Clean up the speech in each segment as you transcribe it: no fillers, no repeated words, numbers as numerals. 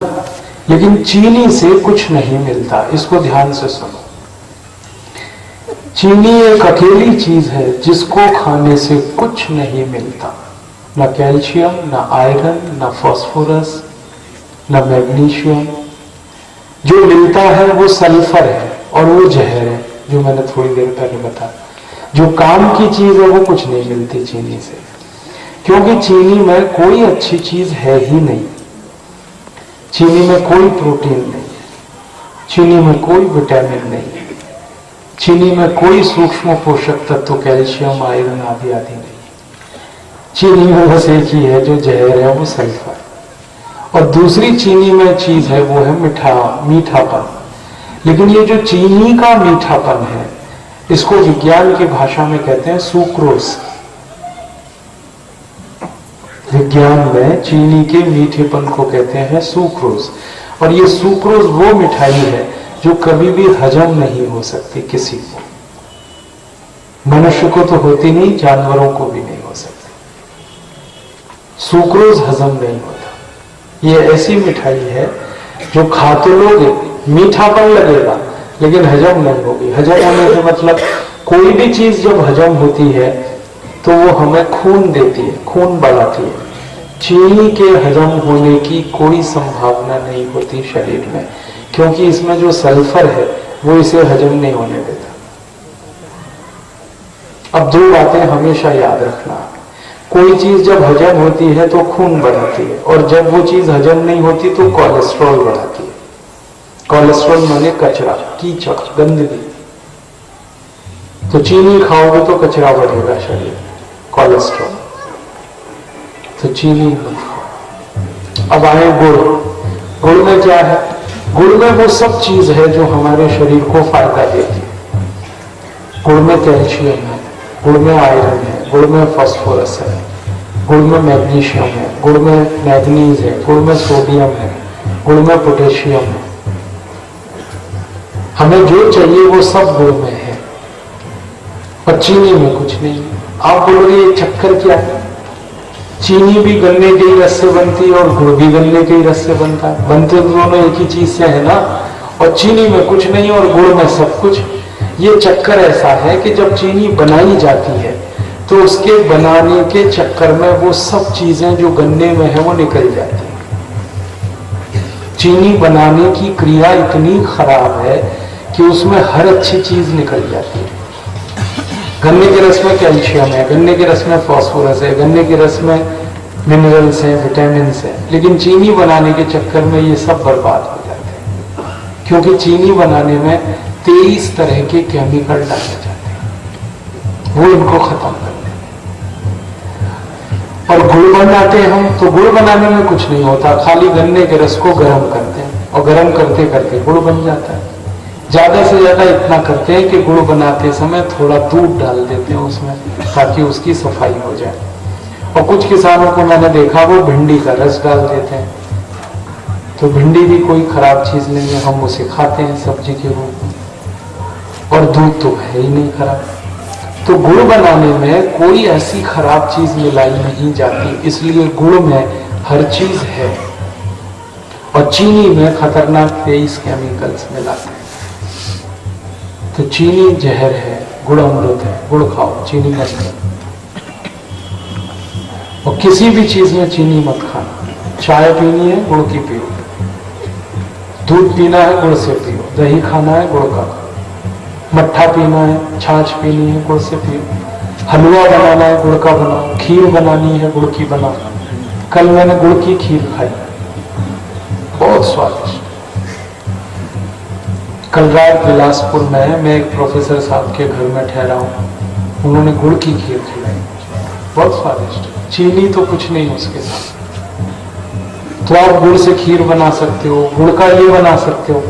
लेकिन चीनी से कुछ नहीं मिलता। इसको ध्यान से सुनो। चीनी एक अकेली चीज है जिसको खाने से कुछ नहीं मिलता, ना कैल्शियम, ना आयरन, ना फास्फोरस, ना मैग्नीशियम। जो मिलता है वो सल्फर है और वो जहर है, जो मैंने थोड़ी देर पहले बताया। जो काम की चीज है वो कुछ नहीं मिलती चीनी से, क्योंकि चीनी में कोई अच्छी चीज है ही नहीं। चीनी में कोई प्रोटीन नहीं है, चीनी में कोई विटामिन नहीं है, चीनी में कोई सूक्ष्म पोषक तत्व कैल्शियम, आयरन आदि आदि नहीं है। चीनी में बस एक ही है जो जहर है, वो सल्फर। और दूसरी चीनी में चीज है वो है मीठापन। लेकिन ये जो चीनी का मीठापन है, इसको विज्ञान की भाषा में कहते हैं सुक्रोज। विज्ञान में चीनी के मीठेपन को कहते हैं सुक्रोज। और ये सुक्रोज वो मिठाई है जो कभी भी हजम नहीं हो सकती किसी को। मनुष्य को तो होती नहीं, जानवरों को भी नहीं हो सकती। सुक्रोज हजम नहीं होता। ये ऐसी मिठाई है जो खा तो लोगे, मीठापन लगेगा, लेकिन हजम नहीं होगी। हजम होने से मतलब कोई भी चीज जब हजम होती है तो वो हमें खून देती है, खून बढ़ाती है। चीनी के हजम होने की कोई संभावना नहीं होती शरीर में, क्योंकि इसमें जो सल्फर है वो इसे हजम नहीं होने देता। अब दो बातें हमेशा याद रखना। कोई चीज जब हजम होती है तो खून बढ़ाती है, और जब वो चीज हजम नहीं होती तो कोलेस्ट्रॉल बढ़ाती है। कोलेस्ट्रॉल माने कचरा, कीचड़, गंदगी। तो चीनी खाओगे तो कचरा बढ़ेगा शरीर में, कोलेस्ट्रॉल। तो चीनी मत खाओ। अब आए गुड़। गुड़ में क्या है? गुड़ में वो सब चीज है जो हमारे शरीर को फायदा देती है। गुड़ में कैल्शियम है, गुड़ में आयरन है, गुड़ में फास्फोरस है, गुड़ में मैग्नीशियम है, गुड़ में मैग्नीज है, गुड़ में सोडियम है, गुड़ में पोटेशियम है। हमें जो चाहिए वो सब गुड़ में है, और चीनी में कुछ नहीं। आप बोलोगे ये चक्कर क्या है? चीनी भी गन्ने के ही रस से बनती है और गुड़ भी गन्ने के ही रस से बनता है। बनते तो दोनों एक ही चीज से है ना। और चीनी में कुछ नहीं और गुड़ में सब कुछ। ये चक्कर ऐसा है कि जब चीनी बनाई जाती है तो उसके बनाने के चक्कर में वो सब चीजें जो गन्ने में है वो निकल जाती है। चीनी बनाने की क्रिया इतनी खराब है कि उसमें हर अच्छी चीज निकल जाती है। गन्ने के रस में कैल्शियम है, गन्ने के रस में फास्फोरस है, गन्ने के रस में मिनरल्स हैं, विटामिन्स हैं, लेकिन चीनी बनाने के चक्कर में ये सब बर्बाद हो जाते हैं, क्योंकि चीनी बनाने में 23 तरह के केमिकल डाले जाते हैं, वो इनको खत्म कर देते हैं। और गुड़ बनाते हैं तो गुड़ बनाने में कुछ नहीं होता, खाली गन्ने के रस को गर्म करते हैं और गर्म करते करते गुड़ बन जाता है। ज्यादा से ज्यादा इतना करते हैं कि गुड़ बनाते समय थोड़ा दूध डाल देते हैं उसमें, ताकि उसकी सफाई हो जाए। और कुछ किसानों को मैंने देखा वो भिंडी का रस डाल देते हैं। तो भिंडी भी कोई खराब चीज नहीं है, हम उसे खाते हैं सब्जी के रूप में, और दूध तो है ही नहीं खराब। तो गुड़ बनाने में कोई ऐसी खराब चीज मिलाई नहीं जाती, इसलिए गुड़ में हर चीज है। और चीनी में खतरनाक 23 केमिकल्स मिलाते हैं। तो चीनी जहर है, गुड़ अमृत है। गुड़ खाओ, चीनी मत खाओ। और किसी भी चीज में चीनी मत खाना। चाय पीनी है, गुड़ की पियो। दूध पीना है, गुड़ से पियो। दही खाना है, गुड़ का खाओ। मट्ठा पीना है, छाछ पीनी है, गुड़ से पियो। हलवा बनाना है, गुड़ का बनाओ। खीर बनानी है, गुड़ की बनाओ। कल मैंने गुड़ की खीर खाई, बहुत स्वादिष्ट। कल रात बिलासपुर में मैं एक प्रोफेसर साहब के घर में ठहरा हूं, उन्होंने गुड़ की खीर खिलाई, बहुत स्वादिष्ट। चीनी तो कुछ नहीं उसके साथ। तो आप गुड़ से खीर बना सकते हो, गुड़ का ये बना सकते हो,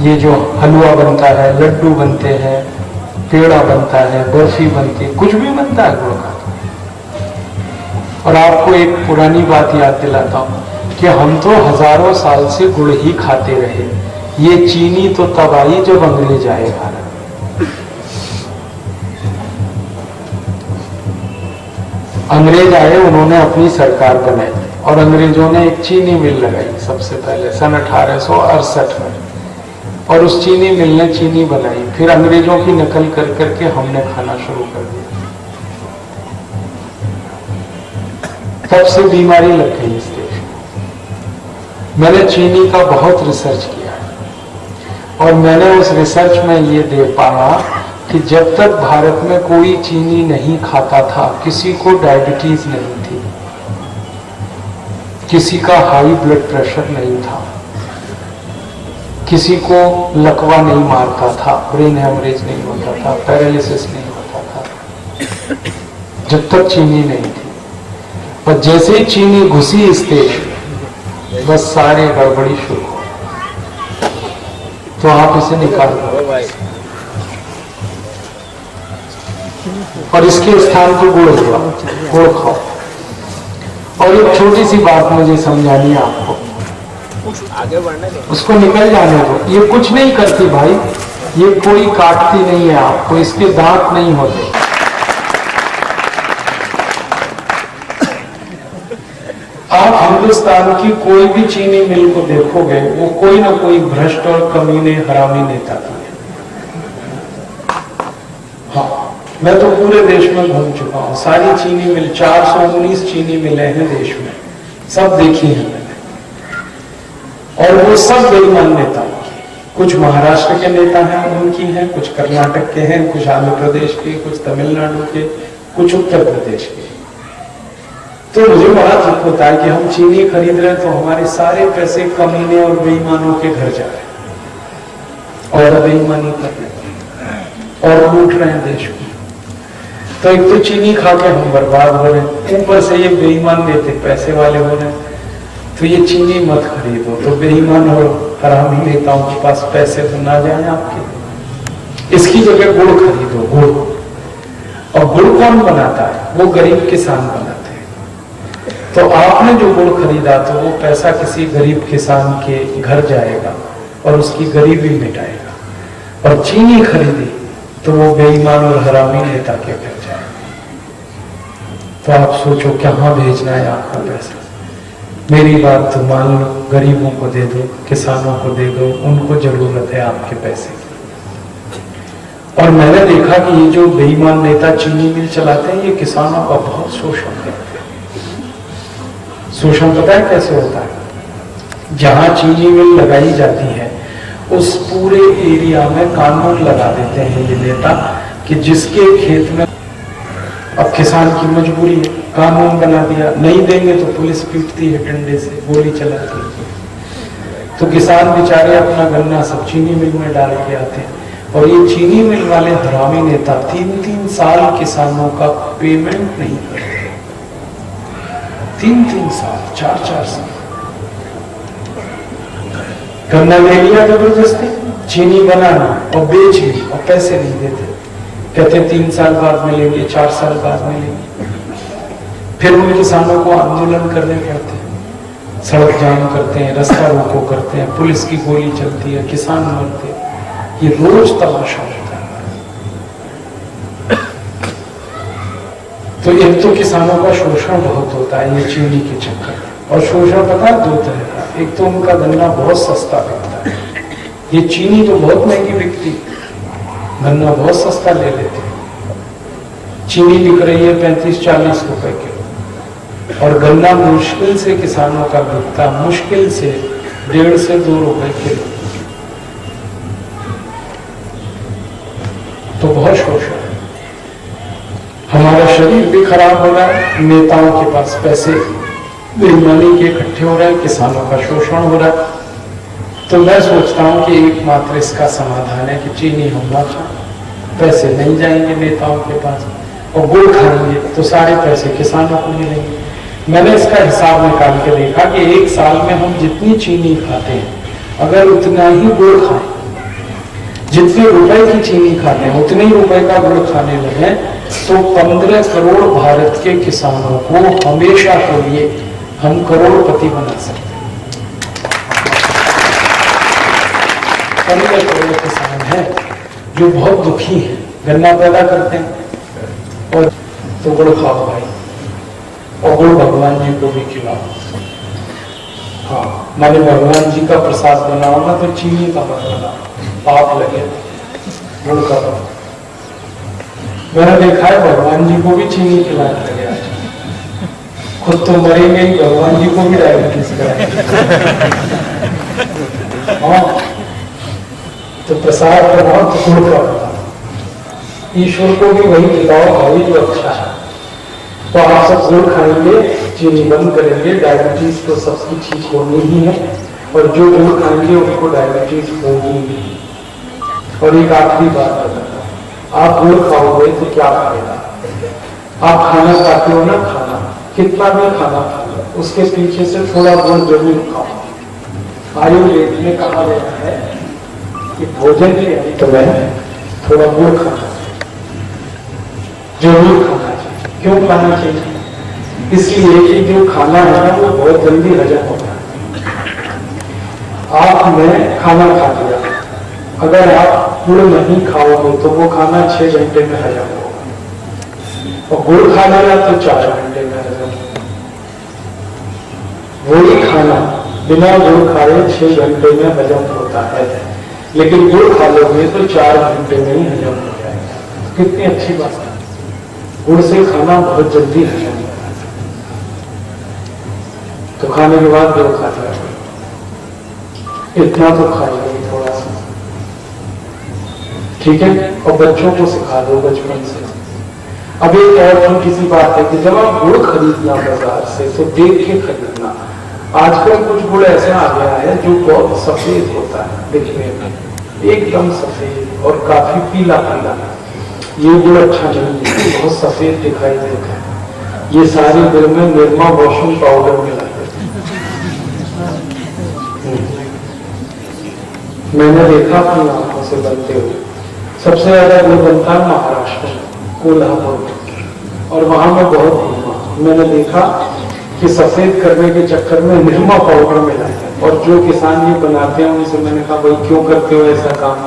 ये जो हलवा बनता है, लड्डू बनते हैं, पेड़ा बनता है, बर्फी बनती है, कुछ भी बनता है गुड़ का। और आपको एक पुरानी बात याद दिलाता हूं कि हम तो हजारों साल से गुड़ ही खाते रहे। ये चीनी तो तब आई जब अंग्रेज आए भारत। अंग्रेज आए, उन्होंने अपनी सरकार बनाई और अंग्रेजों ने एक चीनी मिल लगाई सबसे पहले सन 1868 में, और उस चीनी मिल ने चीनी बनाई। फिर अंग्रेजों की नकल कर करके हमने खाना शुरू कर दिया। तब से बीमारी लग गई इस देश में। मैंने चीनी का बहुत रिसर्च किया और मैंने उस रिसर्च में ये देख पाया कि जब तक भारत में कोई चीनी नहीं खाता था, किसी को डायबिटीज नहीं थी, किसी का हाई ब्लड प्रेशर नहीं था, किसी को लकवा नहीं मारता था, ब्रेन हेमरेज नहीं होता था, पैरालिसिस नहीं होता था, जब तक चीनी नहीं थी। पर जैसे ही चीनी घुसी इस देश में, बस सारे गड़बड़ी शुरू हो। तो आप इसे निकाल दो और इसके स्थान पर गुड़ हुआ, गुड़ खाओ। और एक छोटी सी बात मुझे समझानी है आपको, आगे बढ़ने दो, उसको निकल जाने दो। ये कुछ नहीं करती भाई, ये कोई काटती नहीं है आपको, इसके दांत नहीं होते। आप हिंदुस्तान की कोई भी चीनी मिल को देखोगे, वो कोई ना कोई भ्रष्ट और कमीने हरामी नेता की है। हाँ, मैं तो पूरे देश में घूम चुका हूँ, सारी चीनी मिल 419 चीनी मिलें हैं देश में, सब देखी हैं मैंने, और वो सब बेईमान नेताओं की। कुछ महाराष्ट्र के नेता हैं, उनकी हैं, कुछ कर्नाटक के हैं, कुछ आंध्र प्रदेश के, कुछ तमिलनाडु के, कुछ उत्तर प्रदेश के। तो मुझे बड़ा दुख होता है कि हम चीनी खरीद रहे हैं तो हमारे सारे पैसे कमीने और बेईमानों के घर जा रहे हैं और बेईमानी कर रहे हैं और लूट रहे हैं देश को। तो एक तो चीनी खा के हम बर्बाद हो रहे हैं, ऊपर से ये बेईमान नेता पैसे वाले हो रहे हैं। तो ये चीनी मत खरीदो, तो बेईमान और हरामी नेताओं के पास पैसे तो ना जाए आपके। इसकी जगह गुड़ खरीदो, गुड़। और गुड़ कौन बनाता है? वो गरीब किसान बनाते हैं। तो आपने जो गुड़ खरीदा तो वो पैसा किसी गरीब किसान के घर जाएगा और उसकी गरीबी मिटाएगा। और चीनी खरीदी तो वो बेईमान और हरामी नेता के घर जाएगा। तो आप सोचो कहां भेजना है आपका पैसा। मेरी बात तो मान लो, गरीबों को दे दो, किसानों को दे दो, उनको जरूरत है आपके पैसे की। और मैंने देखा कि ये जो बेईमान नेता चीनी मिल चलाते हैं, ये किसानों का बहुत शोषण करते हैं। शोषण पता है कैसे होता है? जहां चीनी मिल लगाई जाती है उस पूरे एरिया में कानून लगा देते हैं ये नेता कि जिसके खेत में, अब किसान की मजबूरी है, कानून बना दिया, नहीं देंगे तो पुलिस पीटती है, डंडे से गोली चलाती है। तो किसान बेचारे अपना गन्ना सब चीनी मिल में डाल के आते हैं और ये चीनी मिल वाले हरामी नेता 3-3 साल किसानों का पेमेंट नहीं करते। 3-3 साल, 4-4 साल गन्ना ले लिया जबरदस्ती, चीनी बनाना और बेच ली और पैसे नहीं देते। कहते 3 साल बाद मिलेंगे, 4 साल बाद मिलेंगे। फिर उन किसानों को आंदोलन करने पड़ते हैं, सड़क जाम करते हैं, रास्ता रोको करते हैं, पुलिस की गोली चलती है, किसान मरते हैं। ये रोज तमाशा होता है। तो एक तो किसानों का शोषण बहुत होता है ये चीनी के चक्कर में। और शोषण पता है 2 तरह का, एक तो उनका गन्ना बहुत सस्ता बिकता है, ये चीनी तो बहुत महंगी बिकती, गन्ना बहुत सस्ता ले लेते हैं। चीनी बिक रही है 35-40 रुपए किलो और गन्ना मुश्किल से किसानों का बिकता, मुश्किल से 1.5 से 2 रुपए किलो। तो बहुत शोषण है। हमारा शरीर भी खराब हो रहा है, नेताओं के पास पैसे बेईमानी के इकट्ठे हो रहे हैं, किसानों का शोषण हो रहा है। तो मैं सोचता हूं कि एकमात्र इसका समाधान है कि चीनी होना चाहिए, पैसे नहीं जाएंगे नेताओं के पास, और गुड़ खाएंगे तो सारे पैसे किसानों को मिलेंगे। मैंने इसका हिसाब निकाल के देखा कि 1 साल में हम जितनी चीनी खाते हैं, अगर उतना ही गुड़ खाएं, जितने रुपए की चीनी खाते हैं उतने ही रुपए का गुड़ खाने लगे, तो 15 करोड़ भारत के किसानों को हमेशा के लिए हम करोड़पति बना सकते हैं। 15 करोड़ किसान हैं जो बहुत दुखी हैं, गन्ना पैदा करते हैं और तो गुड़ खाओ भाई, और वो भगवान जी को भी खिलाओ। हाँ, माने भगवान जी का प्रसाद बनाओ ना तो चीनी का मत बनाओ, पाप लगे, गुड़ का बनाओ। मैंने देखा है भगवान जी को भी चीनी खिलाने लगे आज, खुद तो मरेंगे ही, भगवान जी को भी डायबिटीज कराएंगे। हाँ, तो प्रसाद बनाओ तो गुड़ का बनाओ, ईश्वर को भी वही खिलाओ भाई जो अच्छा है। तो आप सब गुड़ खाएंगे, चीनी बंद करेंगे, डायबिटीज तो सबकी ठीक होनी ही है, और जो गुड़ खाएंगे उनको डायबिटीज होगी ही। और एक आखिरी बात बताता हूं, आप गुड़ खाओगे तो क्या फायदा? आप खाना खाते हो ना, खाना कितना भी खाना खा लो, उसके पीछे से थोड़ा गुड़ जरूर खाओ। आयुर्वेद में कहा गया है कि भोजन के अंत में थोड़ा गुड़ खाना जरूर खाना चाहिए। क्यों खाना चाहिए? इसलिए कि जो खाना है ना वो बहुत जल्दी हजम होता है। आपने खाना खा लिया, अगर आप गुड़ नहीं खाओगे तो वो खाना 6 घंटे में हजम होगा, और गुड़ खा लिया तो 4 घंटे में हजम होगा। वही खाना बिना गुड़ खाए 6 घंटे में हजम होता है, लेकिन गुड़ खा लोगे तो 4 घंटे में ही हजम हो जाएगा। कितनी अच्छी बात है, गुड़ से खाना बहुत जल्दी हजम होता है। तो खाने के बाद गुड़ खा जाए, इतना तो खाएगा थोड़ा सा, ठीक है। और बच्चों को सिखा दो बचपन से। अब एक और किसी बात है कि जब आप गुड़ खरीदना बाजार से तो देख के खरीदना। आजकल कुछ गुड़ ऐसा आ गया है जो बहुत सफेद होता है दिखने में, एकदम सफेद और काफी पीला पीला। ये गुड़ अच्छा नहीं है, बहुत सफेद दिखाई देता है। ये सारे गुड़ में निरमा वॉशिंग पाउडर मिला है। मैंने देखा अपनी आंखों से बनते हुए। सबसे ज्यादा गुड़ बनता है महाराष्ट्र में, कोल्हापुर में, और वहां में बहुत घूमा। मैंने देखा कि सफेद करने के चक्कर में निरमा पाउडर मिला है, और जो किसान ये बनाते हैं उनसे मैंने कहा भाई क्यों करते हो ऐसा काम?